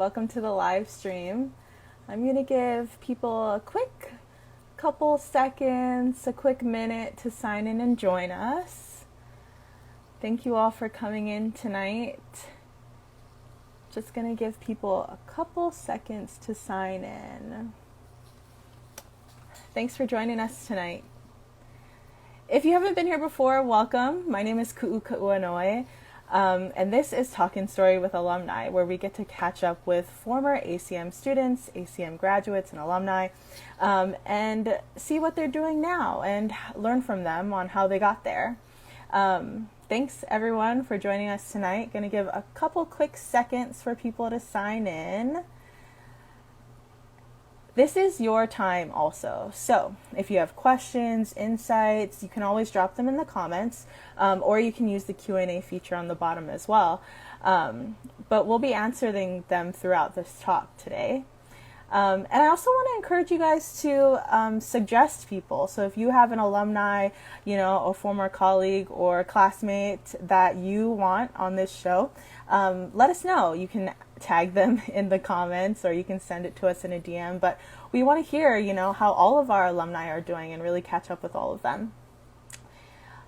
Welcome to the live stream. I'm going to give people a quick couple seconds, a quick minute to sign in and join us. Thank you all for coming in tonight. Just going to give people a couple seconds to sign in. Thanks for joining us tonight. If you haven't been here before, welcome. My name is Puanani, and this is Talkin Story with Alumni, where we get to catch up with former ACM students, ACM graduates, and alumni, and see what they're doing now and learn from them on how they got there. Thanks everyone for joining us tonight. Going to give a couple quick seconds for people to sign in. This is your time also. So if you have questions, insights, you can always drop them in the comments, or you can use the Q&A feature on the bottom as well. But we'll be answering them throughout this talk today. And I also want to encourage you guys to suggest people. So if you have an alumni, a former colleague or classmate that you want on this show, let us know. You can tag them in the comments or you can send it to us in a DM. But we want to hear, how all of our alumni are doing and really catch up with all of them.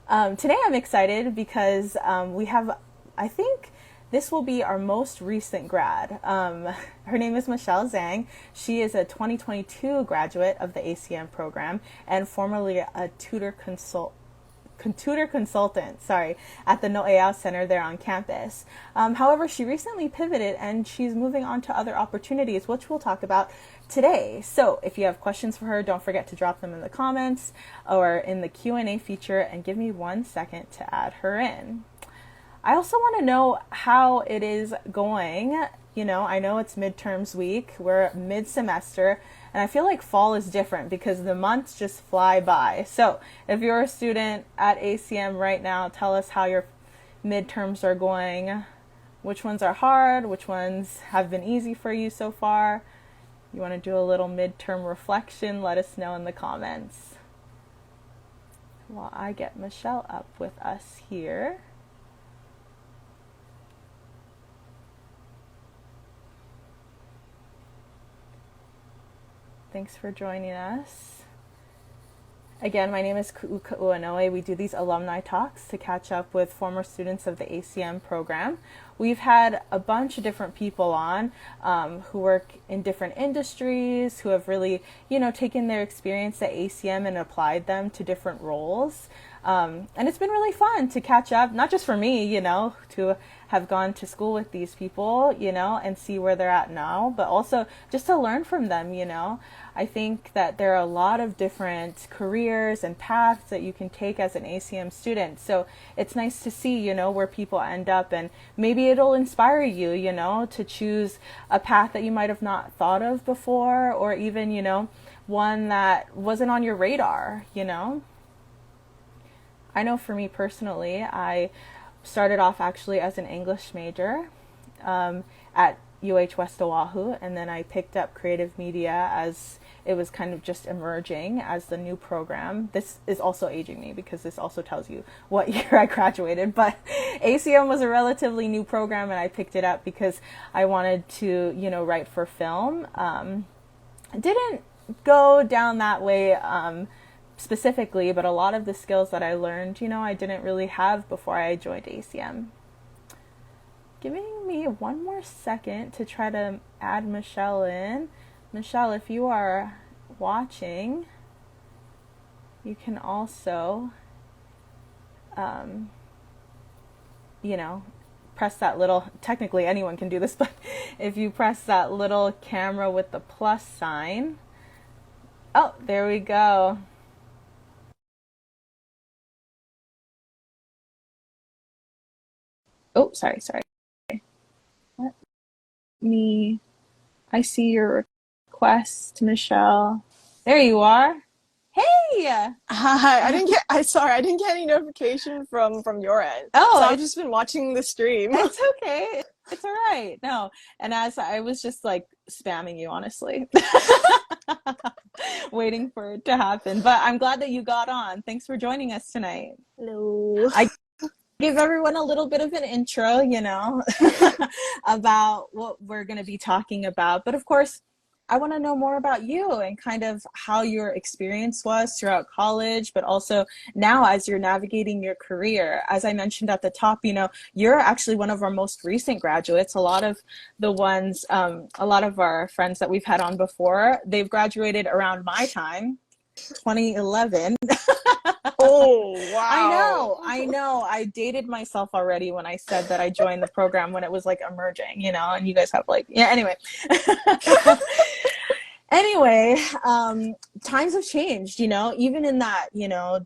Today I'm excited because we have, I think, this will be our most recent grad. Her name is Zheng. She is a 2022 graduate of the ACM program and formerly a tutor consultant at the Noʻeau Center there on campus. However, she recently pivoted and she's moving on to other opportunities, which we'll talk about today. So if you have questions for her, don't forget to drop them in the comments or in the Q&A feature, and give me 1 second to add her in. I also want to know how it is going. I know it's midterms week. We're mid-semester, and I feel like fall is different because the months just fly by. So if you're a student at ACM right now, tell us how your midterms are going. Which ones are hard? Which ones have been easy for you so far? You want to do a little midterm reflection? Let us know in the comments. While I get Michelle up with us here. Thanks for joining us. Again, my name is Puanani. We do these alumni talks to catch up with former students of the ACM program. We've had a bunch of different people on who work in different industries, who have really, taken their experience at ACM and applied them to different roles. And it's been really fun to catch up, not just for me, to have gone to school with these people, and see where they're at now, but also just to learn from them, I think that there are a lot of different careers and paths that you can take as an ACM student. So it's nice to see, where people end up, and maybe it'll inspire you, to choose a path that you might have not thought of before, or even, one that wasn't on your radar, I know for me personally, I started off actually as an English major at West Oahu, and then I picked up creative media as it was kind of just emerging as the new program. This is also aging me because this also tells you what year I graduated, but ACM was a relatively new program and I picked it up because I wanted to, write for film. Didn't go down that way specifically, but a lot of the skills that I learned, I didn't really have before I joined ACM. Giving me 1 more second to try to add Michelle in. Michelle, if you are watching, you can also, press that little, technically anyone can do this, but if you press that little camera with the plus sign. Oh, there we go. Oh, sorry. Let me, I see your request, Michelle. There you are. Hey! Hi, I didn't get any notification from your end. So Oh, I've just been watching the stream. it's okay. It's all right. No. And as I was just like spamming you, honestly, waiting for it to happen. But I'm glad that you got on. Thanks for joining us tonight. Hello. I give everyone a little bit of an intro, about what we're going to be talking about. But of course, I want to know more about you and kind of how your experience was throughout college, but also now as you're navigating your career. As I mentioned at the top, you're actually one of our most recent graduates. A lot of a lot of our friends that we've had on before, they've graduated around my time, 2011. Oh, wow. I know. I dated myself already when I said that I joined the program when it was like emerging, and you guys have yeah, anyway. Anyway, times have changed, even in that,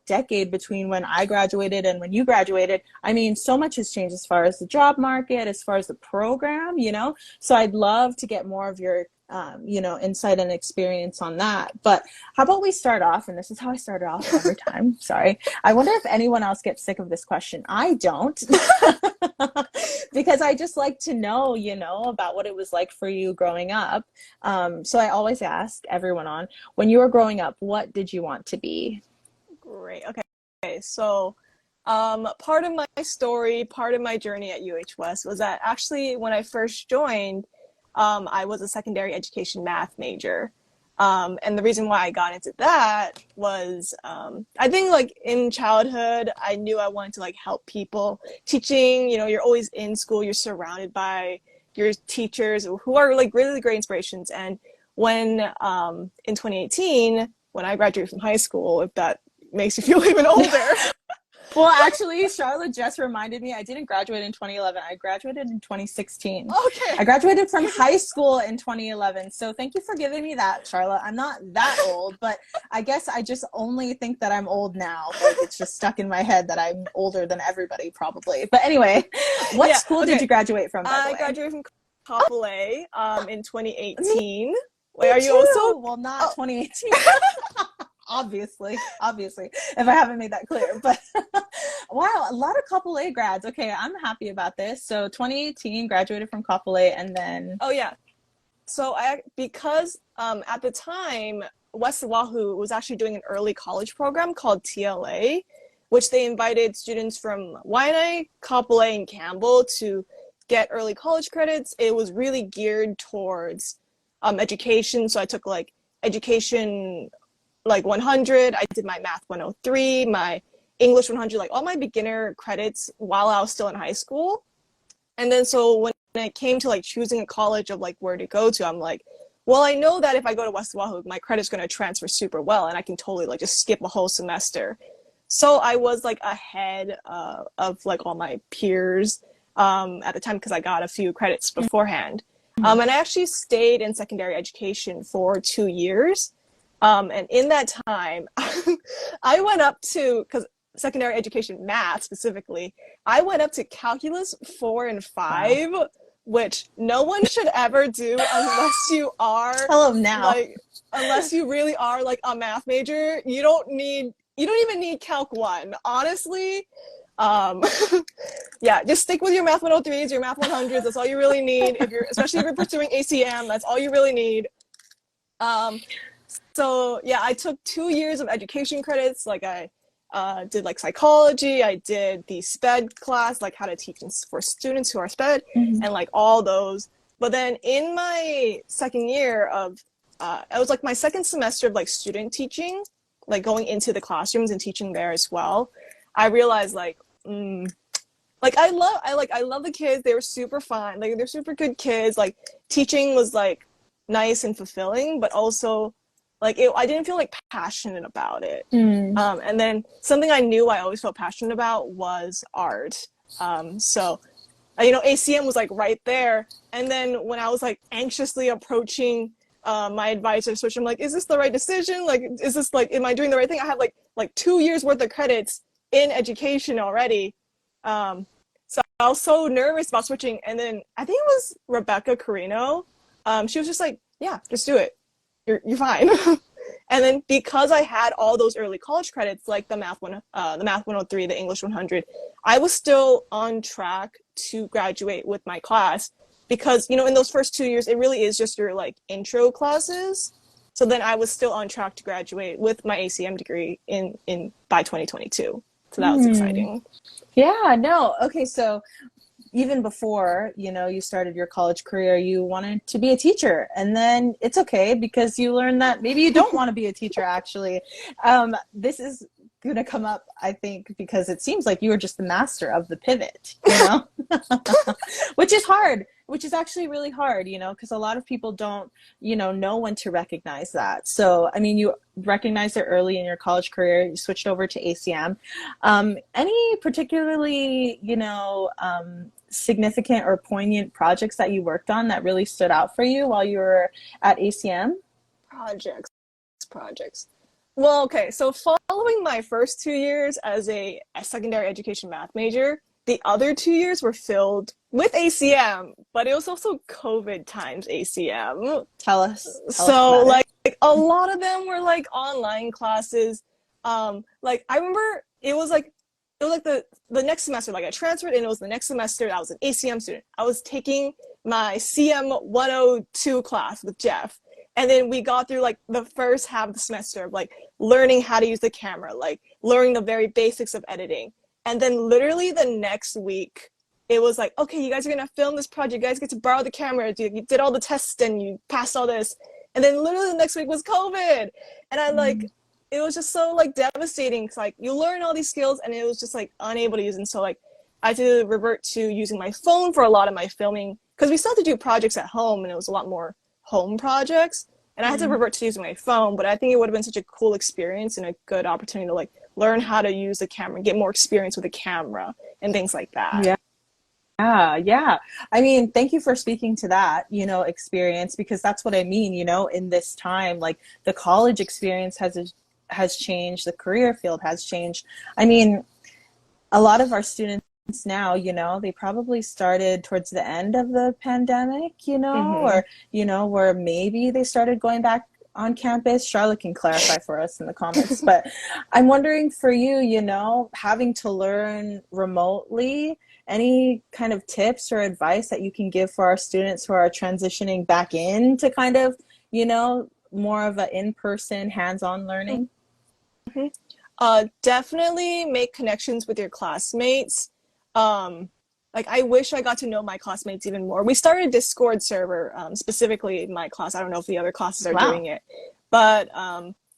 decade between when I graduated and when you graduated. I mean, so much has changed as far as the job market, as far as the program, so I'd love to get more of your insight and experience on that. But how about we start off, and this is how I started off every time. Sorry. I wonder if anyone else gets sick of this question. I don't. Because I just like to know, about what it was like for you growing up. So I always ask everyone on, when you were growing up, what did you want to be? Great. Okay. So part of my story, part of my journey at UH West was that actually when I first joined, I was a secondary education math major. And the reason why I got into that was, I think like in childhood, I knew I wanted to like help people. Teaching, you're always in school, you're surrounded by your teachers who are like really great inspirations. And when, in 2018, when I graduated from high school, if that makes you feel even older. Well, actually, Charlotte just reminded me, I didn't graduate in 2011. I graduated in 2016. Okay. I graduated from high school in 2011. So thank you for giving me that, Charlotte. I'm not that old, but I guess I just only think that I'm old now. Like, it's just stuck in my head that I'm older than everybody, probably. But anyway, what school did you graduate from, by the way? I graduated from Kapolei in 2018. Wait, are you also? Well, not 2018. Obviously, if I haven't made that clear. But wow, a lot of Kapolei grads. Okay, I'm happy about this. So 2018, graduated from Kapolei, and then... Oh, yeah. So because at the time, West Oahu was actually doing an early college program called TLA, which they invited students from Waianae, Kapolei, and Campbell to get early college credits. It was really geared towards education. So I took like education like 100. I did my math 103, my English 100, like all my beginner credits while I was still in high school. And then so when it came to like choosing a college of like where to go to, I'm like, well, I know that if I go to West Oahu, my credit's going to transfer super well and I can totally like just skip a whole semester. So I was like ahead of like all my peers at the time because I got a few credits beforehand. And I actually stayed in secondary education for 2 years. And in that time, I went up to, because secondary education math specifically, I went up to calculus 4 and 5, wow, which no one should ever do unless you are unless you really are like a math major. You don't even need calc 1, honestly. Yeah, just stick with your math 103s, your math 100s. That's all you really need. Especially if you're pursuing ACM, that's all you really need. So yeah, I took 2 years of education credits. Like I did like psychology. I did the SPED class, like how to teach for students who are SPED, and like all those. But then in my second year of, it was like my second semester of like student teaching, like going into the classrooms and teaching there as well. I realized like, I love the kids. They were super fun. Like they're super good kids. Like teaching was like nice and fulfilling, but also like I didn't feel like passionate about it. And then something I knew I always felt passionate about was art. So, ACM was like right there. And then when I was like anxiously approaching my advisor, so I'm like, is this the right decision? Like, is this like, am I doing the right thing? I have like 2 years worth of credits in education already. So I was so nervous about switching. And then I think it was Rebecca Carino. She was just like, yeah, just do it. You're fine. And then because I had all those early college credits, like the math 103, the English 100, I was still on track to graduate with my class because, in those first 2 years, it really is just your like intro classes. So then I was still on track to graduate with my ACM degree by 2022. So that was exciting. Yeah, no. Okay, so even before, you started your college career, you wanted to be a teacher. And then it's okay because you learned that maybe you don't want to be a teacher, actually. This is going to come up, I think, because it seems like you were just the master of the pivot, which is hard, which is actually really hard, because a lot of people don't, know when to recognize that. So, I mean, you recognized it early in your college career, you switched over to ACM. Any particularly, significant or poignant projects that you worked on that really stood out for you while you were at ACM? Projects. Well, okay, so following my first 2 years as a secondary education math major, the other 2 years were filled with ACM, but it was also COVID times ACM. Tell us So about like a lot of them were like online classes. Like I remember it was like the next semester, like I transferred and it was the next semester I was an ACM student. I was taking my CM 102 class with Jeff. And then we got through like the first half of the semester of like learning how to use the camera, like learning the very basics of editing. And then literally the next week, it was like, okay, you guys are gonna film this project. You guys get to borrow the camera. You did all the tests and you passed all this. And then literally the next week was COVID. And I like, it was just so like devastating. Cause like you learn all these skills and it was just like unable to use. And so like I had to revert to using my phone for a lot of my filming because we still had to do projects at home and it was a lot more home projects. And I had to revert to using my phone, but I think it would have been such a cool experience and a good opportunity to like learn how to use the camera, get more experience with the camera and things like that. Yeah. I mean, thank you for speaking to that, experience, because that's what I mean, in this time, like the college experience has changed, the career field has changed. I mean, a lot of our students now, they probably started towards the end of the pandemic, or, where maybe they started going back on campus. Charlotte can clarify for us in the comments, but I'm wondering for you, having to learn remotely, any kind of tips or advice that you can give for our students who are transitioning back into kind of, more of an in-person hands-on learning? Definitely make connections with your classmates. Like I wish I got to know my classmates even more. We started a Discord server, specifically in my class. I don't know if the other classes are doing it, but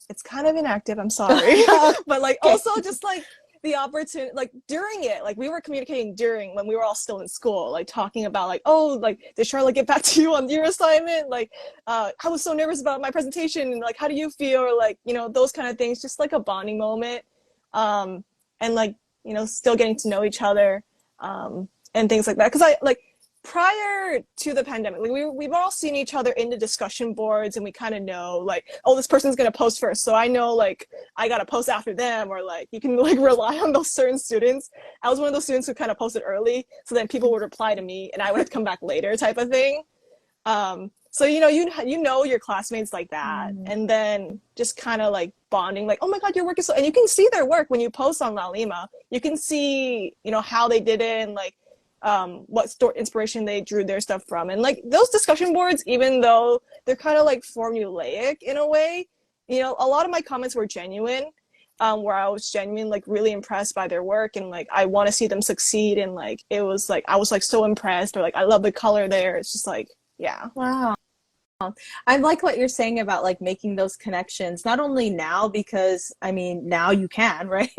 it's kind of inactive. I'm sorry. But like also just like the opportunity, like during it, like we were communicating during when we were all still in school, like talking about like, oh, like did Charlotte get back to you on your assignment? Like I was so nervous about my presentation and like how do you feel? Or like, those kind of things, just like a bonding moment. And like, still getting to know each other. And things like that. Because I like prior to the pandemic, like we've all seen each other in the discussion boards and we kind of know like, oh, this person's going to post first. So I know like I got to post after them, or like you can like rely on those certain students. I was one of those students who kind of posted early. So then people would reply to me and I would have to come back later type of thing. So, you know your classmates like that. And then just kind of like bonding, like, oh my God, your work is so, and you can see their work when you post on La Lima. You can see, how they did it and like, what inspiration they drew their stuff from. And like those discussion boards, even though they're kind of like formulaic in a way, a lot of my comments were genuine, where I was genuine, like really impressed by their work and like I want to see them succeed. And like it was like I was like so impressed, or like I love the color there. It's just like, yeah. Wow. I like what you're saying about like making those connections, not only now, because I mean, now you can, right?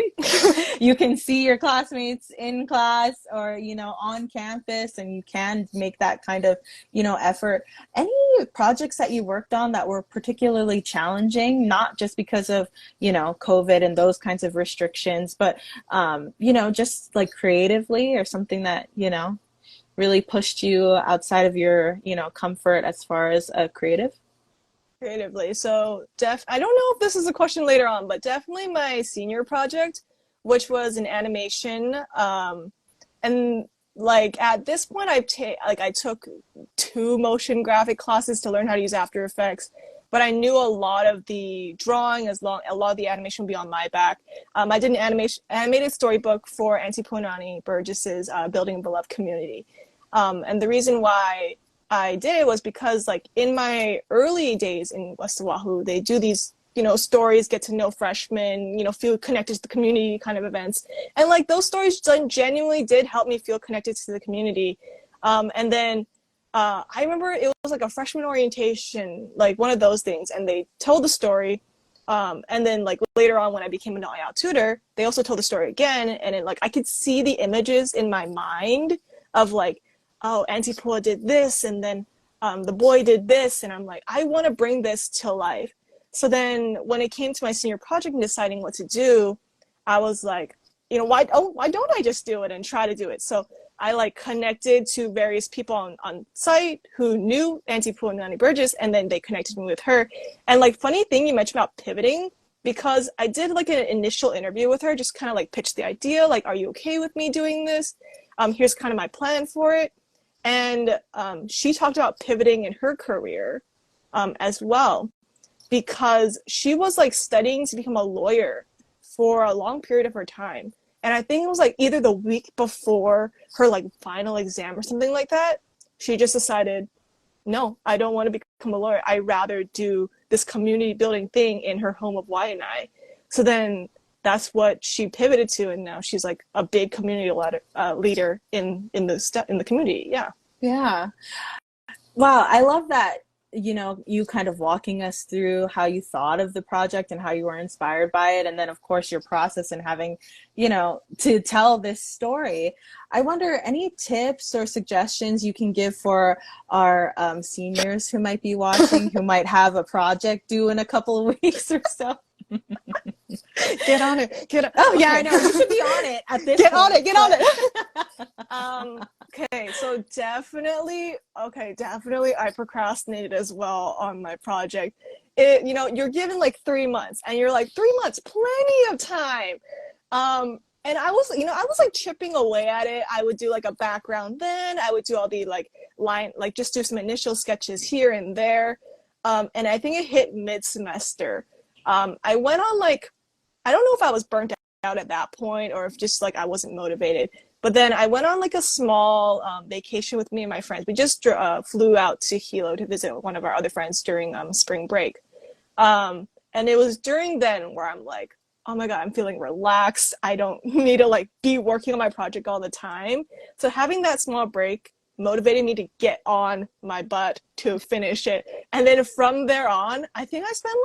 You can see your classmates in class or, on campus, and you can make that kind of, effort. Any projects that you worked on that were particularly challenging, not just because of, COVID and those kinds of restrictions, but, just like creatively, or something that, really pushed you outside of your, comfort as far as a creatively? So I don't know if this is a question later on, but definitely my senior project, which was an animation. And like at this point I took 2 motion graphic classes to learn how to use After Effects, but I knew a lot of the drawing, a lot of the animation would be on my back. I did an animated storybook for Auntie Puanani Burgess's Building a Beloved Community. And the reason why I did it was because like in my early days in West Oahu, they do these stories, get to know freshmen, feel connected to the community kind of events. And like those stories genuinely did help me feel connected to the community. And then I remember it was like a freshman orientation, like one of those things, and they told the story. And then like later on when I became a Noʻeau tutor, they also told the story again, and it like I could see the images in my mind of like, oh, Auntie Pua did this, and then the boy did this, and I'm like, I want to bring this to life. So then when it came to my senior project and deciding what to do, I was like, why don't I just do it and try to do it? So I like connected to various people on site who knew Auntie Puanani Burgess, and then they connected me with her. And like, funny thing you mentioned about pivoting, because I did like an initial interview with her, just kind of like pitched the idea, like, are you okay with me doing this? Here's kind of my plan for it. And she talked about pivoting in her career as well, because she was like studying to become a lawyer for a long period of her time. And I think it was like either the week before her like final exam or something like that, she just decided, no, I don't want to become a lawyer. I'd rather do this community building thing in her home of Waianae. So then that's what she pivoted to, and now she's like a big community leader in the community. Yeah. Yeah. Wow, I love that, you kind of walking us through how you thought of the project and how you were inspired by it. And then, of course, your process and having, to tell this story. I wonder, any tips or suggestions you can give for our seniors who might be watching, who might have a project due in a couple of weeks or so? Get on it. Oh, yeah, I know. You should be on it at this point. Get on it. Okay, so definitely I procrastinated as well on my project. You're given like 3 months, and you're like, 3 months, plenty of time. And I was like chipping away at it. I would do like a background then. I would do all the just do some initial sketches here and there. And I think it hit mid-semester. I went on I don't know if I was burnt out at that point or if just like I wasn't motivated. But then I went on like a small vacation with me and my friends. We just flew out to Hilo to visit one of our other friends during spring break. And it was during then where I'm like, oh my God, I'm feeling relaxed. I don't need to like be working on my project all the time. So having that small break motivated me to get on my butt to finish it. And then from there on, I think I spent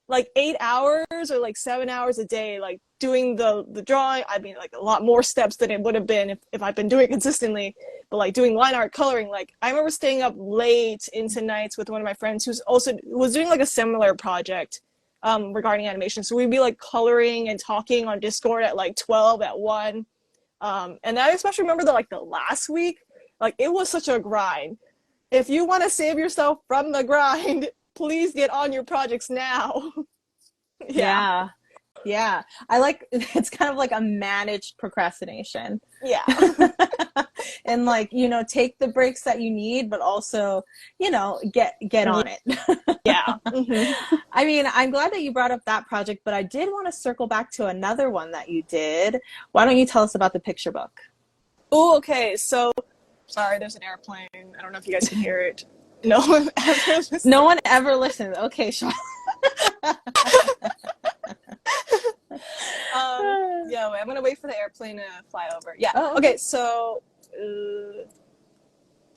like 8 hours or like 7 hours a day, like doing the drawing. I mean, like a lot more steps than it would have been if I'd been doing it consistently, but like doing line art, coloring. Like I remember staying up late into nights with one of my friends who was doing like a similar project regarding animation. So we'd be like coloring and talking on Discord at like 12 at 1. And I especially remember that like the last week, like it was such a grind. If you want to save yourself from the grind, please get on your projects now. Yeah. I like, it's kind of like a managed procrastination. Yeah. And like, take the breaks that you need, but also, get on it. Yeah. Mm-hmm. I mean, I'm glad that you brought up that project, but I did want to circle back to another one that you did. Why don't you tell us about the picture book? Oh, okay. So, sorry, there's an airplane. I don't know if you guys can hear it. No one ever listens. No one ever listens. Okay, Charlotte. Yeah, wait, I'm gonna wait for the airplane to fly over. Yeah. Oh, okay. So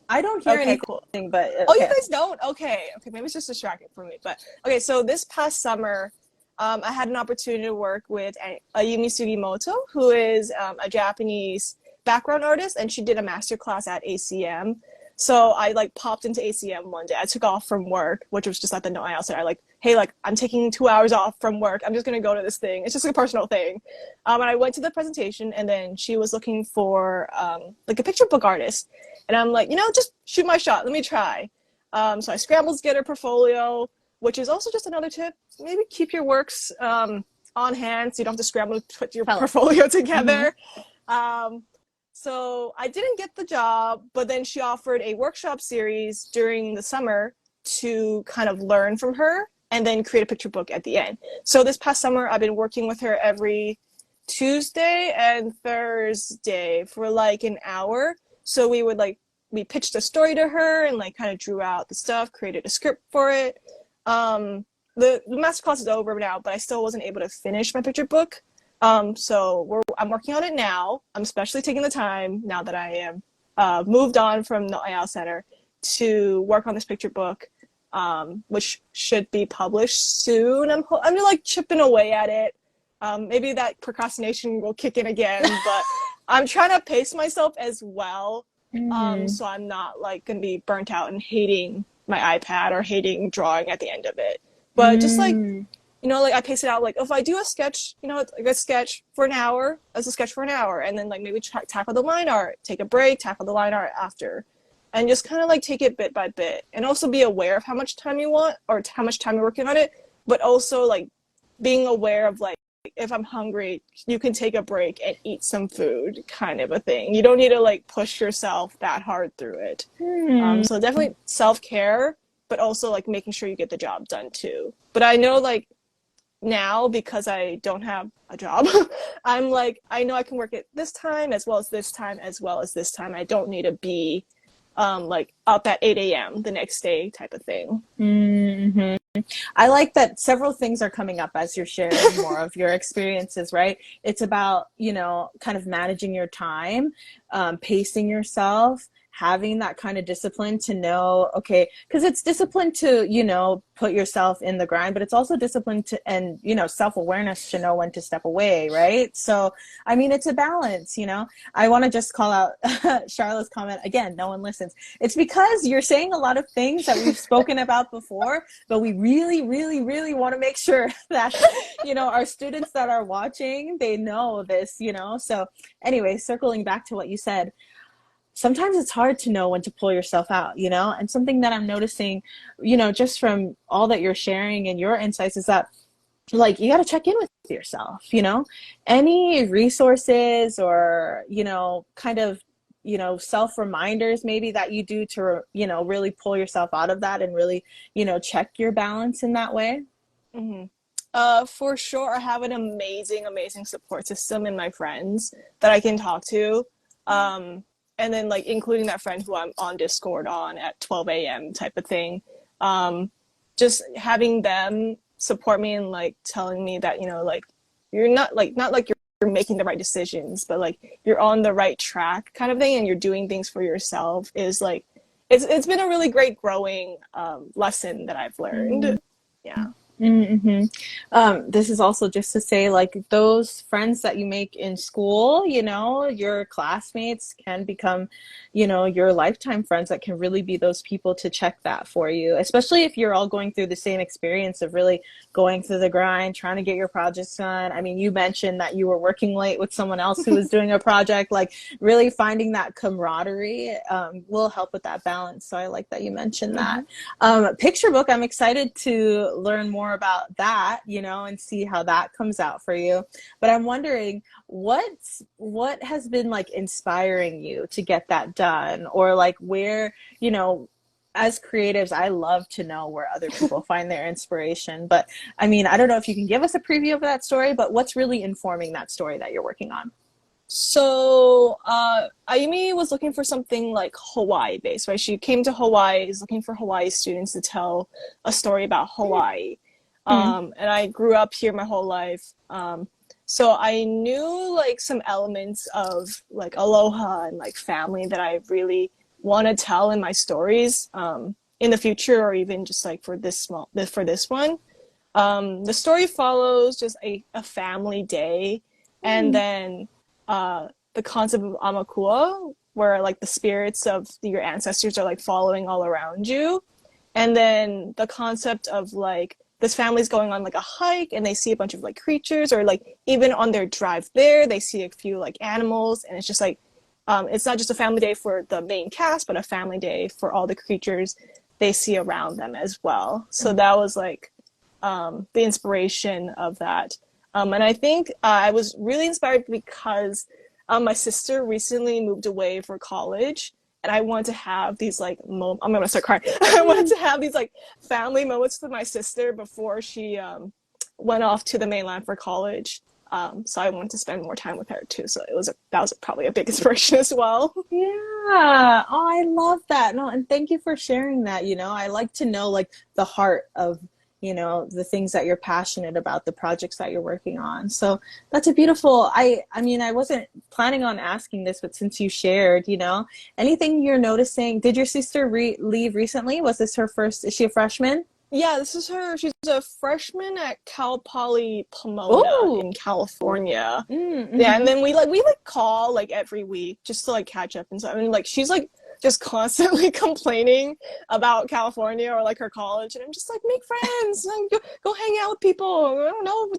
I don't hear anything, cool. But oh, you guys don't? Okay, maybe it's just distracting for me. But okay, so this past summer, I had an opportunity to work with Ayumi Sugimoto, who is a Japanese background artist, and she did a master class at ACM. So I like popped into ACM one day. I took off from work, which was just at the Noʻeau Center. I like, hey, like I'm taking 2 hours off from work. I'm just gonna go to this thing. It's just a personal thing. And I went to the presentation, and then she was looking for like a picture book artist, and I'm like, just shoot my shot. Let me try. So I scrambled to get her portfolio, which is also just another tip. Maybe keep your works on hand so you don't have to scramble to put your portfolio together. Mm-hmm. So I didn't get the job, but then she offered a workshop series during the summer to kind of learn from her and then create a picture book at the end. So this past summer, I've been working with her every Tuesday and Thursday for like an hour. So we pitched a story to her and like kind of drew out the stuff, created a script for it. the masterclass is over now, but I still wasn't able to finish my picture book. So I'm working on it now. I'm especially taking the time now that I am moved on from the Noʻeau Center to work on this picture book, which should be published soon. I'm like chipping away at it. Maybe that procrastination will kick in again, but I'm trying to pace myself as well. So I'm not like gonna be burnt out and hating my iPad or hating drawing at the end of it. But just like, like I pace it out. Like if I do a sketch, like a sketch for an hour, as a sketch for an hour, and then like maybe tackle the line art, take a break, tackle the line art after, and just kind of like take it bit by bit, and also be aware of how much time you want or how much time you're working on it, but also like being aware of like, if I'm hungry, you can take a break and eat some food, kind of a thing. You don't need to like push yourself that hard through it. So definitely self-care, but also like making sure you get the job done too. But I know like now, because I don't have a job, I'm like, I know I can work at this time as well as this time as well as this time. I don't need to be like up at 8 a.m. the next day type of thing. I like that several things are coming up as you're sharing more of your experiences, right? It's about, kind of managing your time, pacing yourself, having that kind of discipline to know, okay, because it's discipline to, put yourself in the grind, but it's also discipline to, and, self-awareness to know when to step away, right? So, I mean, it's a balance, I want to just call out Charlotte's comment again, no one listens. It's because you're saying a lot of things that we've spoken about before, but we really, really, really want to make sure that, our students that are watching, they know this, So anyway, circling back to what you said, sometimes it's hard to know when to pull yourself out, and something that I'm noticing, just from all that you're sharing and your insights is that, like, you got to check in with yourself, any resources or, kind of, self-reminders maybe that you do to, really pull yourself out of that and really, check your balance in that way. For sure. I have an amazing support system in my friends that I can talk to. And then like including that friend who I'm on Discord on at 12 a.m. type of thing. Just having them support me and like telling me that, like you're not like you're making the right decisions, but like you're on the right track kind of thing, and you're doing things for yourself is like, it's been a really great growing lesson that I've learned. Yeah. This is also just to say, like, those friends that you make in school, your classmates can become, your lifetime friends that can really be those people to check that for you, especially if you're all going through the same experience of really going through the grind, trying to get your projects done. I mean, you mentioned that you were working late with someone else who was doing a project, like really finding that camaraderie will help with that balance. So I like that you mentioned that. Picture book, I'm excited to learn more about that, and see how that comes out for you. But I'm wondering what has been like inspiring you to get that done, or like where, as creatives, I love to know where other people find their inspiration. But I mean, I don't know if you can give us a preview of that story, but what's really informing that story that you're working on? So Ayumi was looking for something like Hawaii based, right? She came to Hawaii, is looking for Hawaii students to tell a story about Hawaii. And I grew up here my whole life. So I knew like some elements of like aloha and like family that I really want to tell in my stories in the future, or even just like for this one. The story follows just a family day, and then the concept of amakua, where like the spirits of your ancestors are like following all around you, and then the concept of like this family's going on like a hike and they see a bunch of like creatures, or like even on their drive there they see a few like animals, and it's just like it's not just a family day for the main cast, but a family day for all the creatures they see around them as well. So that was like the inspiration of that. And I think I was really inspired because my sister recently moved away for college, and I wanted to have these like I'm gonna start crying. I wanted to have these like family moments with my sister before she went off to the mainland for college. So I wanted to spend more time with her too. So that was probably a big inspiration as well. Yeah. Oh, I love that. No, and thank you for sharing that. I like to know like the heart of you know, the things that you're passionate about, the projects that you're working on. So that's a beautiful, I mean, I wasn't planning on asking this, but since you shared, you know, anything you're noticing, did your sister leave recently? Was this her first, is she a freshman? Yeah, this is her. She's a freshman at Cal Poly Pomona Oh, in California. Yeah, and mm-hmm. then we call like every week just to like catch up and stuff. I mean, like she's like just constantly complaining about California or like her college, and I'm just like, make friends, like, go hang out with people. I don't know,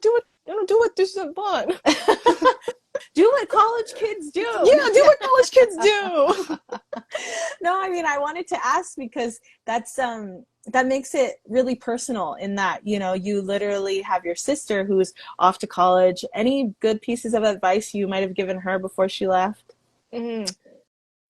do what this is fun. Do what college kids do. Yeah, do what college kids do. No, I mean, I wanted to ask because that's that makes it really personal in that, you know, you literally have your sister who's off to college. Any good pieces of advice you might have given her before she left? Mm-hmm.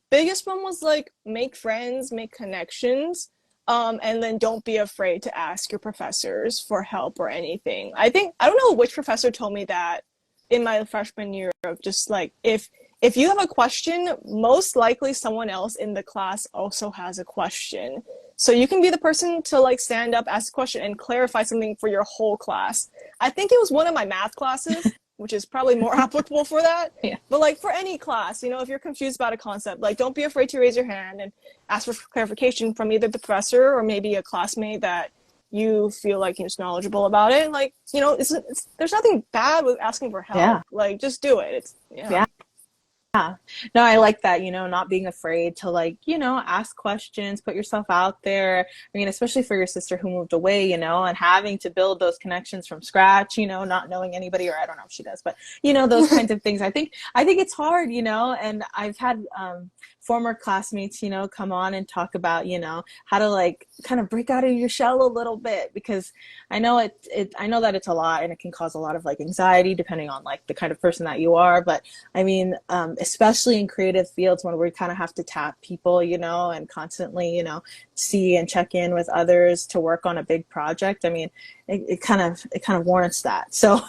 Biggest one was like make friends, make connections, and then don't be afraid to ask your professors for help or anything. I don't know which professor told me that in my freshman year of just like if you have a question, most likely someone else in the class also has a question. So you can be the person to like stand up, ask a question, and clarify something for your whole class. I think it was one of my math classes, which is probably more applicable for that. Yeah. But like for any class, you know, if you're confused about a concept, like don't be afraid to raise your hand and ask for clarification from either the professor or maybe a classmate that you feel like is knowledgeable about it. Like, you know, there's nothing bad with asking for help. Yeah. Like just do it. Yeah. Yeah. No, I like that, you know, not being afraid to like, you know, ask questions, put yourself out there. I mean, especially for your sister who moved away, you know, and having to build those connections from scratch, you know, not knowing anybody, or I don't know if she does, but you know, those kinds of things. I think it's hard, you know, and I've had former classmates, you know, come on and talk about, you know, how to like kind of break out of your shell a little bit, because I know I know that it's a lot and it can cause a lot of like anxiety depending on like the kind of person that you are. But I mean, especially in creative fields when we kind of have to tap people, you know, and constantly, you know, see and check in with others to work on a big project. I mean, it kind of warrants that. So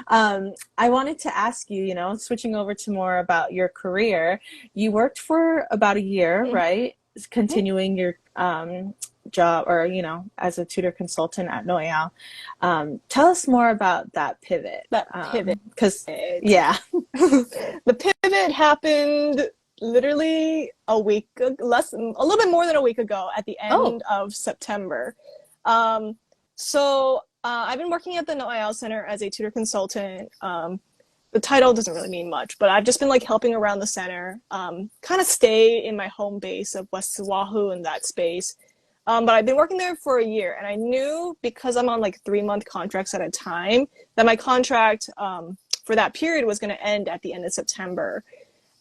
I wanted to ask you, you know, switching over to more about your career, you worked for about a year, right? Continuing your job, or, you know, as a tutor consultant at Noʻeau. Tell us more about that pivot. Because, yeah. The pivot happened literally a little bit more than a week ago at the end of September. So I've been working at the Noʻeau Center as a tutor consultant. The title doesn't really mean much, but I've just been like helping around the center, kind of stay in my home base of West Oahu in that space. But I've been working there for a year, and I knew because I'm on like 3-month contracts at a time that my contract for that period was going to end at the end of September.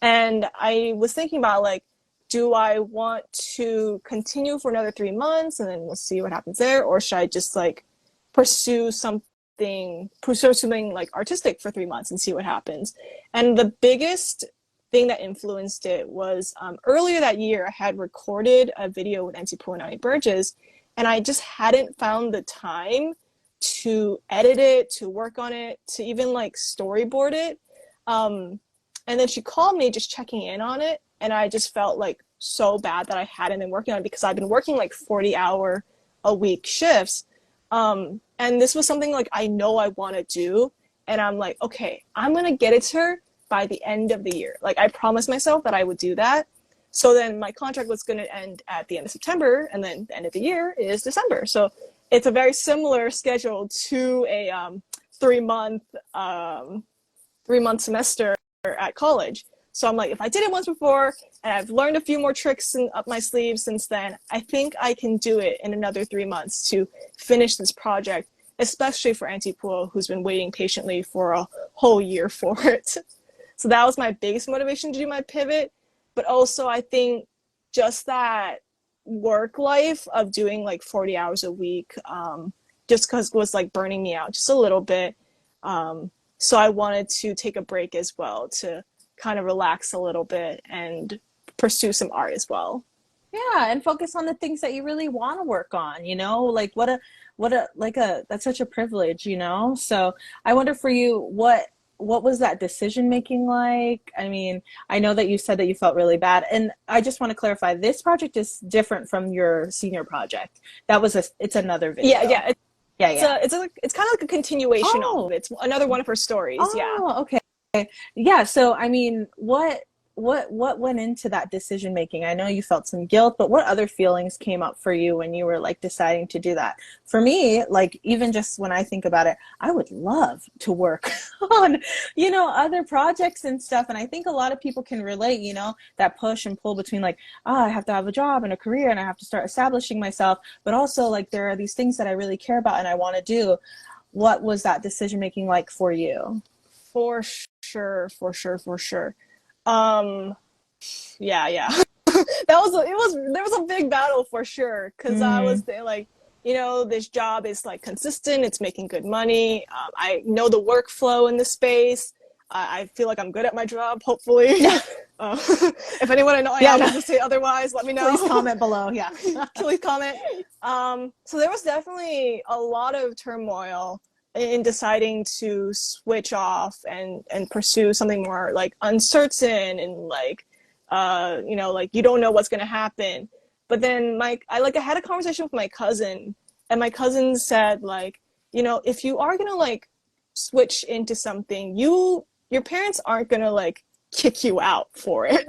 And I was thinking about like, do I want to continue for another 3 months and then we'll see what happens there? Or should I just like pursue something like artistic for 3 months and see what happens? And the biggest thing that influenced it was earlier that year, I had recorded a video with Puanani Burgess, and I just hadn't found the time to edit it, to work on it, to even like storyboard it. And then she called me just checking in on it, and I just felt like so bad that I hadn't been working on it because I've been working like 40-hour-a-week shifts. And this was something like I know I want to do, and I'm like, okay, I'm going to get it to her by the end of the year. Like I promised myself that I would do that. So then my contract was going to end at the end of September, and then the end of the year is December. So it's a very similar schedule to a 3-month semester at college. So I'm like, if I did it once before and I've learned a few more tricks up my sleeve since then, I think I can do it in another 3 months to finish this project, especially for Auntie Puo, who's been waiting patiently for a whole year for it. So that was my biggest motivation to do my pivot. But also I think just that work life of doing like 40 hours a week, just because it was like burning me out just a little bit. So I wanted to take a break as well to kind of relax a little bit and pursue some art as well. Yeah, and focus on the things that you really want to work on, you know, like that's such a privilege, you know? So I wonder for you, what was that decision making like? I mean, I know that you said that you felt really bad, and I just want to clarify, this project is different from your senior project. It's another video. Yeah. Yeah, yeah. It's kind of like a continuation of Oh, it. It's another one of her stories. Yeah. oh, okay. Yeah, so I mean, what went into that decision making? I know you felt some guilt, but what other feelings came up for you when you were like deciding to do that? For me, like even just when I think about it, I would love to work on, other projects and stuff. And I think a lot of people can relate, that push and pull between like, oh, I have to have a job and a career and I have to start establishing myself, but also like there are these things that I really care about and I want to do. What was that decision making like for you? For sure, for sure, for sure. Um, yeah, yeah. There was a big battle for sure because I was Mm. there like, this job is like consistent, it's making good money. I know the workflow in the space. I feel like I'm good at my job, hopefully. uh, if anyone I know Yeah, wants to say otherwise, let me know. please comment below. Yeah. Please comment. So there was definitely a lot of turmoil in deciding to switch off and pursue something more like uncertain and like like you don't know what's gonna happen. But then I had a conversation with my cousin, and my cousin said like, if you are gonna like switch into something, your parents aren't gonna like kick you out for it,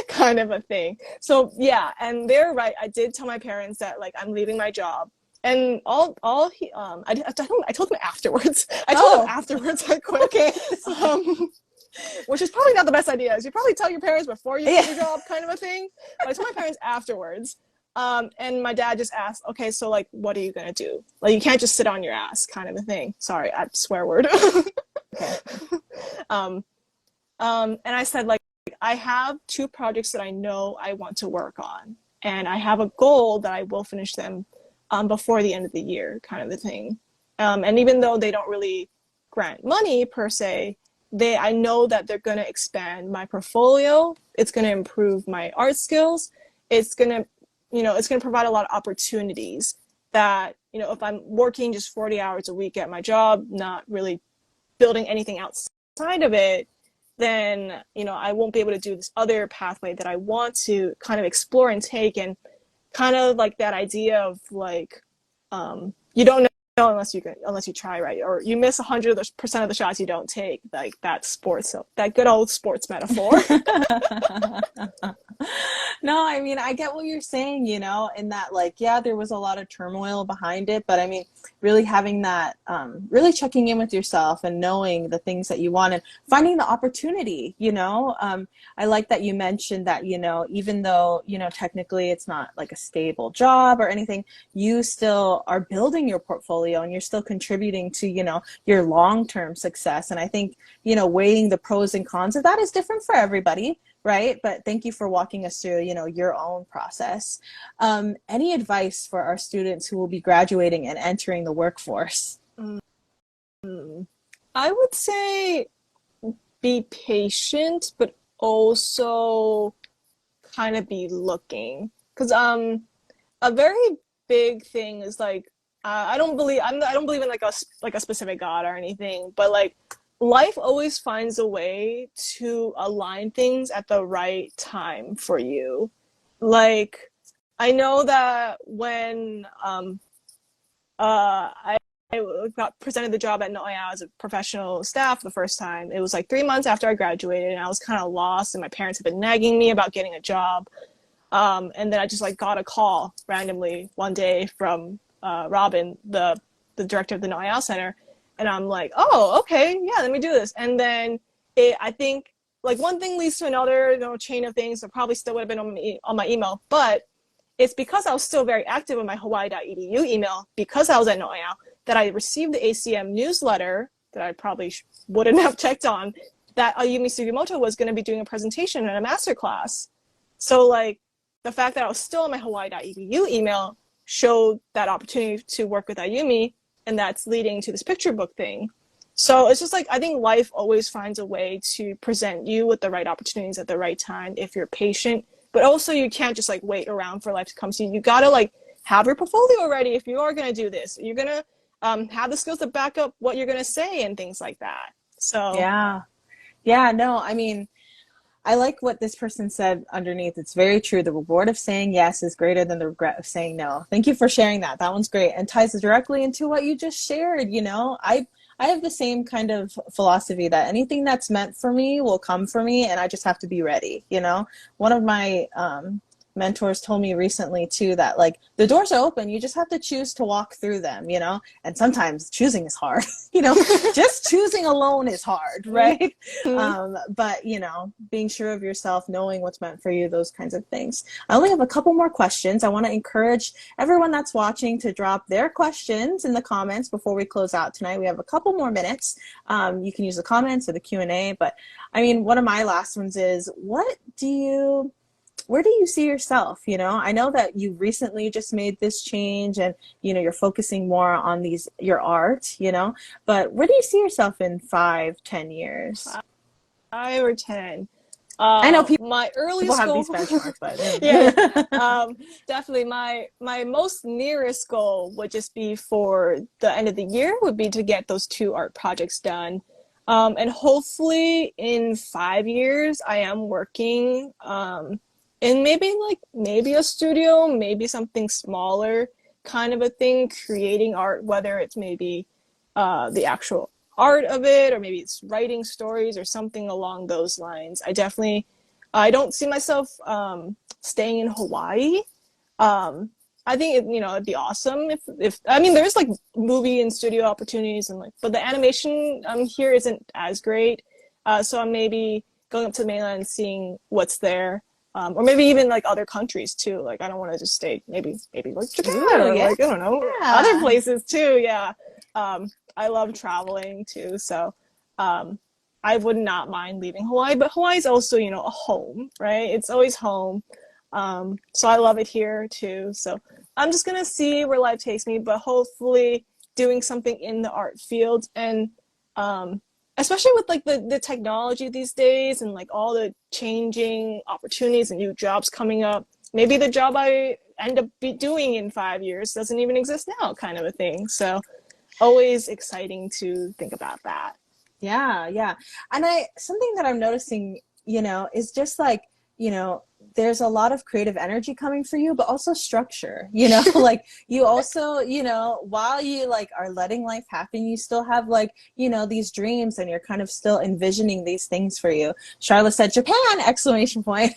kind of a thing. So yeah, and they're right. I did tell my parents that like I'm leaving my job, and all he I told him afterwards. I told him Oh, afterwards I quit. okay. Which is probably not the best idea. You probably tell your parents before you quit Yeah. your job, kind of a thing. But I told my parents afterwards. And my dad just asked, okay, so like, what are you gonna do? Like, you can't just sit on your ass, kind of a thing. Sorry, I swear word. Okay. um, and I said, like, I have two projects that I know I want to work on, and I have a goal that I will finish them before the end of the year, kind of the thing. And even though they don't really grant money per se, I know that they're going to expand my portfolio. It's going to improve my art skills. It's going to, it's going to provide a lot of opportunities that, if I'm working just 40 hours a week at my job, not really building anything outside of it, then I won't be able to do this other pathway that I want to kind of explore and take. And kind of like that idea of like you don't know unless you try, right? Or you miss 100% of the shots you don't take, like that sports, so that good old sports metaphor. No, I mean, I get what you're saying, in that, like, yeah, there was a lot of turmoil behind it, but I mean, really having that, really checking in with yourself and knowing the things that you want and finding the opportunity, I like that you mentioned that, even though, technically it's not like a stable job or anything, you still are building your portfolio and you're still contributing to, your long-term success. And I think, weighing the pros and cons of that is different for everybody. Right. But thank you for walking us through, your own process. Any advice for our students who will be graduating and entering the workforce? I would say be patient, but also kind of be looking, because a very big thing is like I don't believe I don't believe in like a specific God or anything, but like life always finds a way to align things at the right time for you. Like, I know that when I got presented the job at Noʻeau as a professional staff the first time, it was like 3 months after I graduated, and I was kind of lost, and my parents had been nagging me about getting a job. And then I just like got a call randomly one day from Robin, the director of the Noʻeau Center, and I'm like, oh, okay, yeah, let me do this. And then I think like one thing leads to another, chain of things. I probably still would have been on my email, but it's because I was still very active in my Hawaii.edu email because I was at Noʻeau that I received the ACM newsletter that I probably wouldn't have checked on, that Ayumi Sugimoto was going to be doing a presentation and a master class. So like the fact that I was still on my Hawaii.edu email showed that opportunity to work with Ayumi, and that's leading to this picture book thing. So it's just like, I think life always finds a way to present you with the right opportunities at the right time if you're patient. But also you can't just like wait around for life to come to you. You gotta like have your portfolio ready if you are gonna do this. You're gonna have the skills to back up what you're gonna say and things like that. So Yeah. Yeah, no, I mean, I like what this person said underneath. It's very true. The reward of saying yes is greater than the regret of saying no. Thank you for sharing that. That one's great and ties directly into what you just shared. I have the same kind of philosophy that anything that's meant for me will come for me, and I just have to be ready. One of my mentors told me recently too that like the doors are open, you just have to choose to walk through them, and sometimes choosing is hard. Just choosing alone is hard, right? But being sure of yourself, knowing what's meant for you, those kinds of things. I only have a couple more questions. I want to encourage everyone that's watching to drop their questions in the comments before we close out tonight. We have a couple more minutes. You can use the comments or the Q&A, but I mean, one of my last ones is, where do you see yourself? I know that you recently just made this change and, you're focusing more on your art, but where do you see yourself in 5-10 years? 5 or 10. I know my earliest have goal, these benchmarks, but yeah. Definitely my most nearest goal would just be for the end of the year would be to get those 2 art projects done. And hopefully in 5 years, I am working, in maybe a studio, maybe something smaller kind of a thing, creating art, whether it's maybe the actual art of it, or maybe it's writing stories or something along those lines. I don't see myself staying in Hawaii. I think it'd be awesome if I mean there's like movie and studio opportunities but the animation here isn't as great. So I'm maybe going up to the mainland and seeing what's there. Or maybe even like other countries too. Like I don't want to just stay maybe like Japan or like I don't know, other places too. Yeah. I love traveling too, so I would not mind leaving Hawaii, but Hawaii is also a home, right? It's always home. So I love it here too. So I'm just gonna see where life takes me, but hopefully doing something in the art field and especially with like the technology these days and like all the changing opportunities and new jobs coming up. Maybe the job I end up doing in 5 years doesn't even exist now, kind of a thing. So always exciting to think about that. Yeah. And something that I'm noticing, is just like, there's a lot of creative energy coming for you, but also structure, like you also, while you like are letting life happen, you still have like, these dreams and you're kind of still envisioning these things for you. Charlotte said, Japan, exclamation point.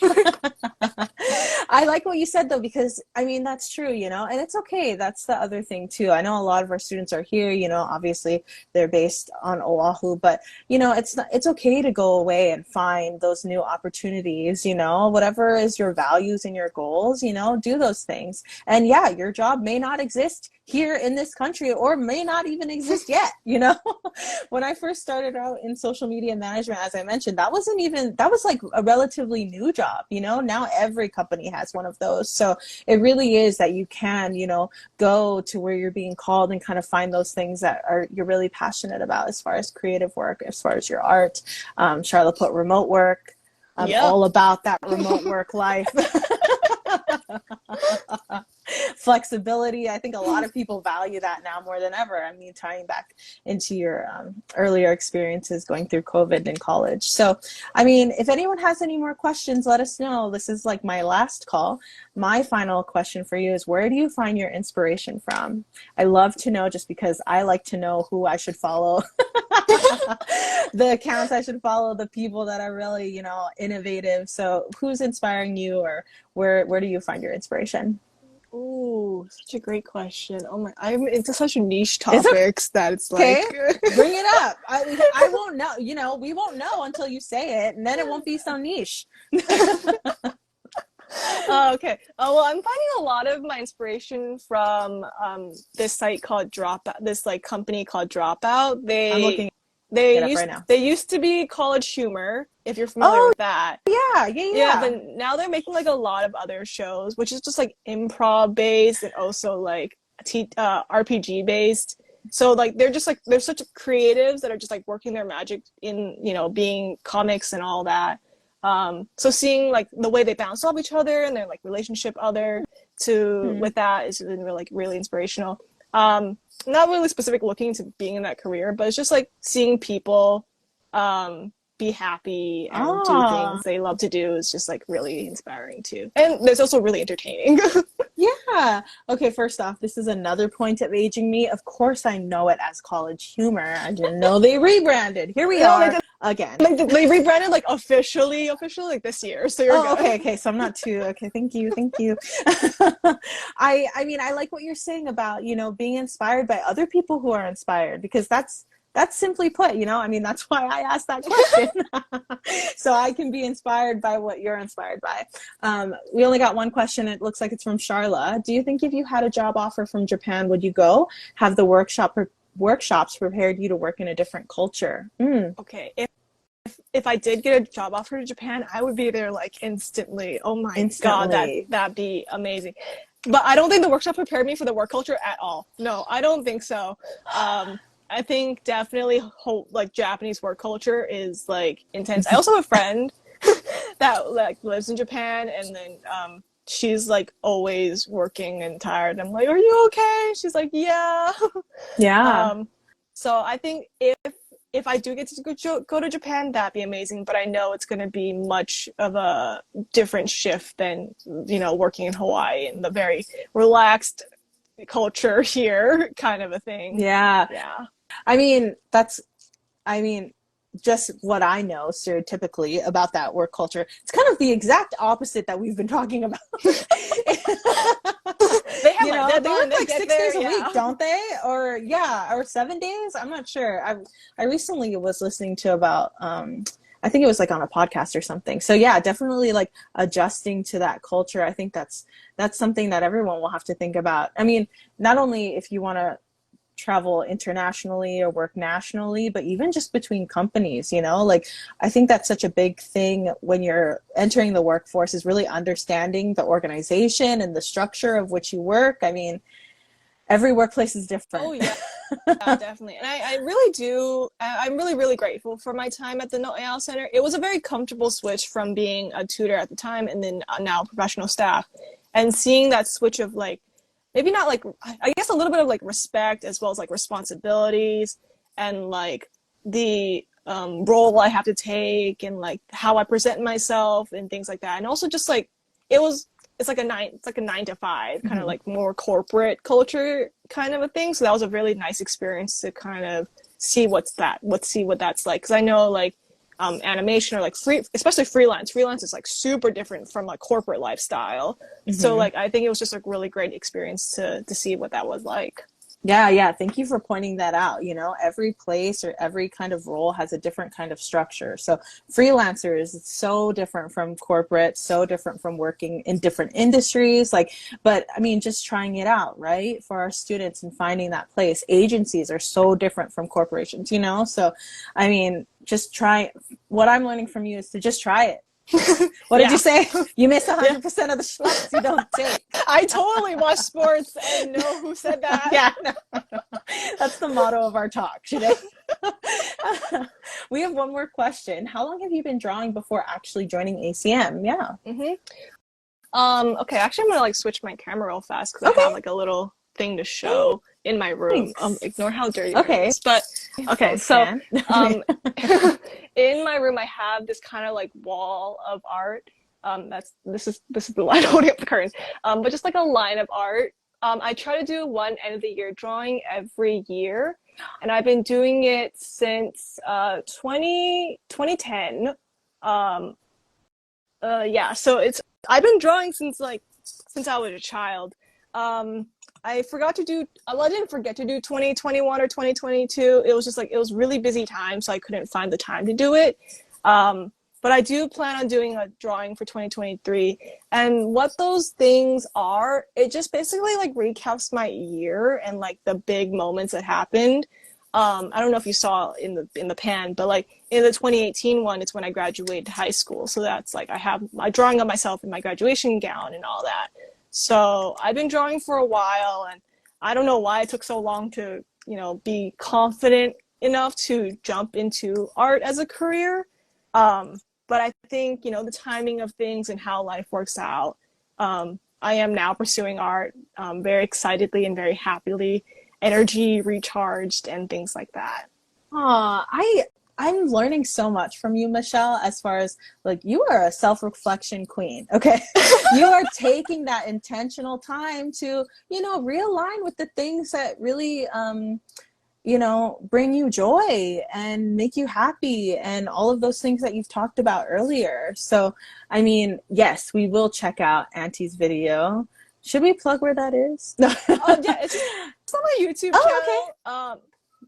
I like what you said though, because I mean, that's true, and it's okay. That's the other thing too. I know a lot of our students are here, obviously they're based on Oahu, but it's okay to go away and find those new opportunities, whatever is your values and your goals, do those things. And yeah, your job may not exist here in this country or may not even exist yet. When I first started out in social media management, as I mentioned, that was like a relatively new job. Now every company has one of those. So it really is that you can, go to where you're being called and kind of find those things that you're really passionate about as far as creative work, as far as your art. Charlotte put remote work. I'm all about that remote work life. Flexibility. I think a lot of people value that now more than ever. I mean, tying back into your earlier experiences going through COVID in college. So, I mean, if anyone has any more questions, let us know. This is like my last call. My final question for you is, where do you find your inspiration from? I love to know, just because I like to know who I should follow. The accounts I should follow, the people that are really, innovative. So who's inspiring you, or where do you find your inspiration? Ooh, such a great question. Oh my, I'm into such niche topics that it's like bring it up. I won't know, we won't know until you say it, and then it won't be so niche. Okay. Well, I'm finding a lot of my inspiration from this site called Dropout. This like company called Dropout. I'm looking right now. They used to be College Humor, if you're familiar with that. Yeah. But now they're making like a lot of other shows, which is just like improv based and also like RPG based. So like they're such creatives that are just like working their magic in being comics and all that. So seeing like the way they bounce off each other and their like relationship with that is been really inspirational. Not really specific looking to being in that career, but it's just like seeing people be happy and do Ah, things they love to do is just like really inspiring too. And there's also really entertaining. yeah. Okay, first off, this is another point of aging me. Of course, I know it as college humor. I didn't know they rebranded. Here we No, are again. like they rebranded like officially like this year, so you're Oh, good. okay. So I'm not too okay. Thank you, thank you. I mean, I like what you're saying about being inspired by other people who are inspired because that's simply put. I mean, that's why I asked that question, so I can be inspired by what you're inspired by. We only got one question. It looks like it's from Charla. Do you think if you had a job offer from Japan, would you go? Have the workshops prepared you to work in a different culture? Okay, if I did get a job offer to Japan, I would be there like instantly. Oh my God, Instantly. that'd be amazing. But I don't think the workshop prepared me for the work culture at all. No, I don't think so. I think definitely like Japanese work culture is like intense. I also have a friend that like lives in Japan, and then she's like always working and tired. I'm like, are you okay? She's like, yeah. Yeah. um, so I think if I do get to go to Japan, that'd be amazing. But I know it's going to be much of a different shift than working in Hawaii and the very relaxed culture here kind of a thing. Yeah. Yeah. I mean, just what I know stereotypically about that work culture. It's kind of the exact opposite that we've been talking about. They have they work like 6 days a week, yeah. don't they? Or 7 days. I'm not sure. I recently was listening to about I think it was like on a podcast or something. So yeah, definitely like adjusting to that culture. I think that's something that everyone will have to think about. I mean, not only if you want to travel internationally or work nationally, but even just between companies, like I think that's such a big thing when you're entering the workforce is really understanding the organization and the structure of which you work. I mean, every workplace is different. Oh yeah. Yeah, definitely. And I really do. I'm really, really grateful for my time at the Noʻeau Center. It was a very comfortable switch from being a tutor at the time and then now professional staff. And seeing that switch of like, maybe not like, I guess a little bit of like respect as well as like responsibilities and like the role I have to take and like how I present myself and things like that. And also just like, it's like a 9 to 5 kind of like more corporate culture kind of a thing. So that was a really nice experience to kind of see what that's like. Cause I know like, animation or like especially freelance is like super different from like corporate lifestyle. So like, I think it was just a really great experience to see what that was like. Yeah. Thank you for pointing that out. Every place or every kind of role has a different kind of structure. So freelancers, it's so different from corporate, so different from working in different industries. But I mean, just trying it out, right? For our students and finding that place. Agencies are so different from corporations, So, I mean, just try. What I'm learning from you is to just try it. What did you say? You miss 100% of the schlucks you don't take. I totally watch sports and know who said that. Yeah, no. That's the motto of our talk today. We have one more question. How long have you been drawing before actually joining ACM? Yeah. Okay, actually I'm gonna like switch my camera real fast because I have like a little thing to show in my room. Ignore how dirty it is. But okay, so in my room I have this kind of like wall of art. This is the line holding up the curtains. But just like a line of art. I try to do one end of the year drawing every year, and I've been doing it since 2010. Yeah, so I've been drawing since I was a child. I forgot to do, well, I didn't forget to do 2021 or 2022. It was just like, it was really busy time, so I couldn't find the time to do it. But I do plan on doing a drawing for 2023. And what those things are, it just basically like recaps my year and like the big moments that happened. I don't know if you saw in the pan, but like in the 2018 one, it's when I graduated high school. So that's like, I have my drawing of myself in my graduation gown and all that. So I've been drawing for a while, and I don't know why it took so long to, be confident enough to jump into art as a career. But I think, the timing of things and how life works out, I am now pursuing art very excitedly and very happily, energy recharged and things like that. I'm learning so much from you, Michelle, as far as like you are a self-reflection queen. Okay. You are taking that intentional time to, you know, realign with the things that really you know, bring you joy and make you happy and all of those things that you've talked about earlier. So, I mean, yes, we will check out Auntie's video. Should we plug where that is? No. Oh yeah, it's on my YouTube channel. Okay.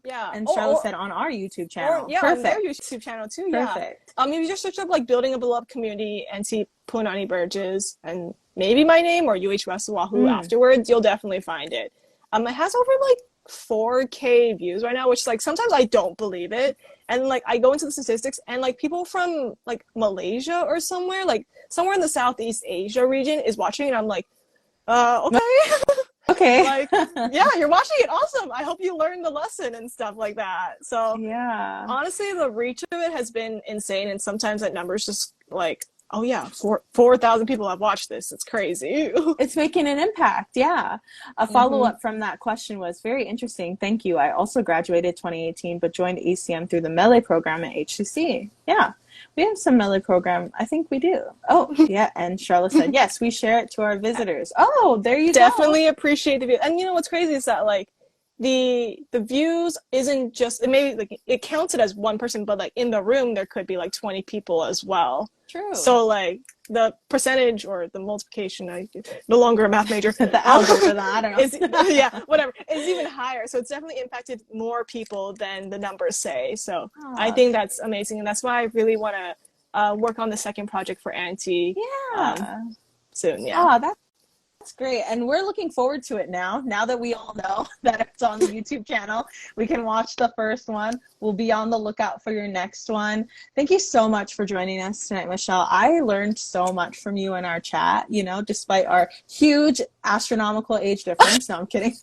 Yeah. And Charlotte said on our YouTube channel. Yeah, Perfect. on their YouTube channel too. Yeah. Perfect. You just search up like Building a Beloved Community and see Puanani Burgess and maybe my name or UH West Oahu afterwards. You'll definitely find it. It has over like 4K views right now, which like sometimes I don't believe it. And like I go into the statistics and like people from like Malaysia or somewhere in the Southeast Asia region is watching and I'm like, okay. Okay. Like, yeah, you're watching it. Awesome. I hope you learned the lesson and stuff like that. So yeah, honestly, the reach of it has been insane. And sometimes that number's just like, oh yeah, 4,000 people have watched this. It's crazy. It's making an impact. Yeah. A follow-up from that question was very interesting. Thank you. I also graduated 2018, but joined ACM through the Melee program at HCC. Yeah. We have some Melee program. I think we do. Oh, yeah. And Charlotte said, yes, we share it to our visitors. Oh, there you definitely appreciate the view. And you know what's crazy is that like the views isn't just, it maybe like it counts it as one person, but like in the room there could be like 20 people as well. True. So like the percentage or the multiplication, I no longer a math major. The algorithm, I don't know. Is, yeah, whatever. Is even higher. So it's definitely impacted more people than the numbers say. So I think that's amazing. And that's why I really want to work on the second project for Auntie. Yeah. Soon. Yeah. Oh, that's great. And we're looking forward to it now that we all know that it's on the YouTube channel. We can watch the first one. We'll be on the lookout for your next one. Thank you so much for joining us tonight, Michelle. I learned so much from you in our chat, you know, despite our huge astronomical age difference. No, I'm kidding.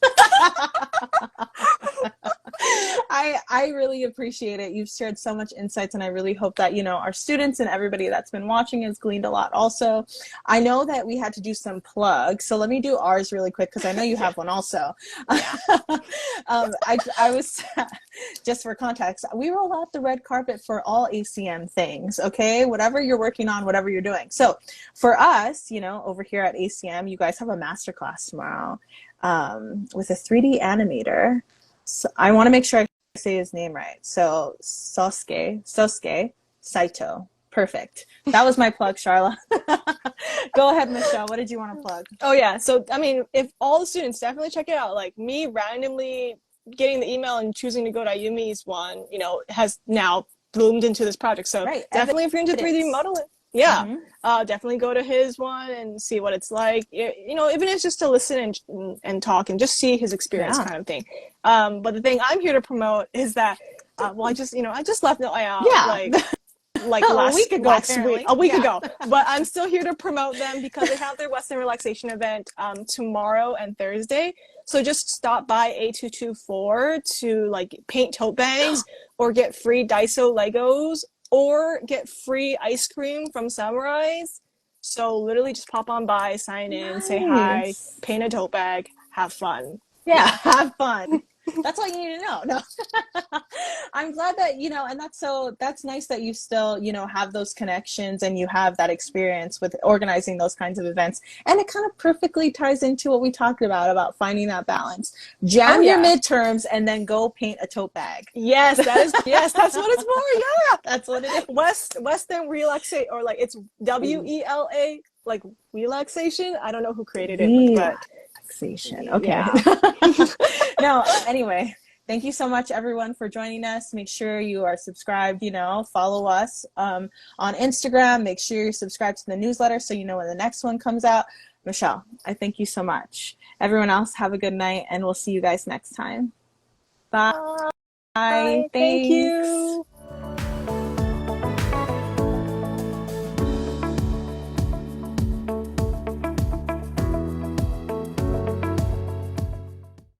I really appreciate it. You've shared so much insights, and I really hope that, you know, our students and everybody that's been watching has gleaned a lot also. I know that we had to do some plugs, so let me do ours really quick because I know you have one also. I was, just for context, we roll out the red carpet for all ACM things, okay? Whatever you're working on, whatever you're doing. So for us, you know, over here at ACM, you guys have a masterclass tomorrow with a 3D animator. So I want to make sure I say his name right. So Sosuke Saito. Perfect. That was my plug, Charla. Go ahead, Michelle. What did you want to plug? Oh yeah. So I mean, if all the students definitely check it out. Like me randomly getting the email and choosing to go to Ayumi's one, you know, has now bloomed into this project. So definitely if you're into 3D modeling, definitely go to his one and see what it's like. You know, even if it's just to listen and talk and just see his experience kind of thing. But the thing I'm here to promote is that, well, I just left Noʻeau like a week ago. But I'm still here to promote them because they have their Western relaxation event tomorrow and Thursday. So just stop by A224 to like paint tote bags or get free Daiso Legos or get free ice cream from Samurai's. So literally just pop on by, sign in, say hi, paint a tote bag, have fun. Yeah, have fun. That's all you need to know. No, I'm glad that, you know, and that's nice that you still, you know, have those connections and you have that experience with organizing those kinds of events. And it kind of perfectly ties into what we talked about finding that balance. Jam your midterms and then go paint a tote bag. Yes, that's what it's for. Yeah, that's what it is. Western relaxation, or like it's WELA, like relaxation. I don't know who created it, but relaxation. Okay. No, anyway, thank you so much, everyone, for joining us. Make sure you are subscribed, you know, follow us on Instagram. Make sure you're subscribed to the newsletter so you know when the next one comes out. Michelle, I thank you so much. Everyone else, have a good night, and we'll see you guys next time. Bye. Bye. Thank you.